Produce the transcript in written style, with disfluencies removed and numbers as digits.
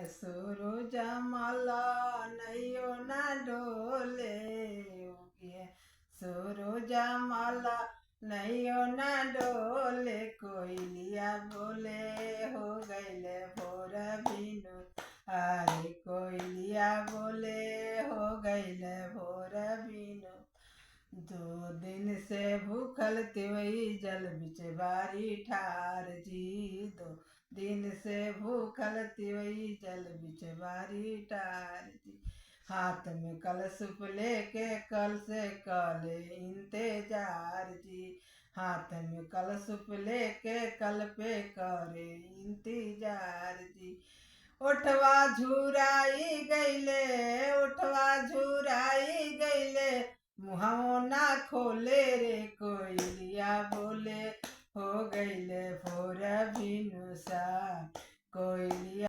सूरज मला नैयो ना डोले उगे सूरज मला नैयो ना डोले कोयलिया बोले हो गईले भोर बिनु अरे कोयलिया बोले हो गईले भोर बिनु 2 दिन से भूखल तिवई जल बिच बारी ठार जी 2 दिन से भूखल तिवई जल बिच बारी ठार जी हाथ में कलशुप लेके कल से कल इंतजार जी हाथ में कलशुप लेके कल पे करे इंतजार जी ओठवा झुराई गईले ओठवा झुराई गईले मुँह ना खोले रे कोयलिया बोले हो गईले भोर बिनु सा कोयलिया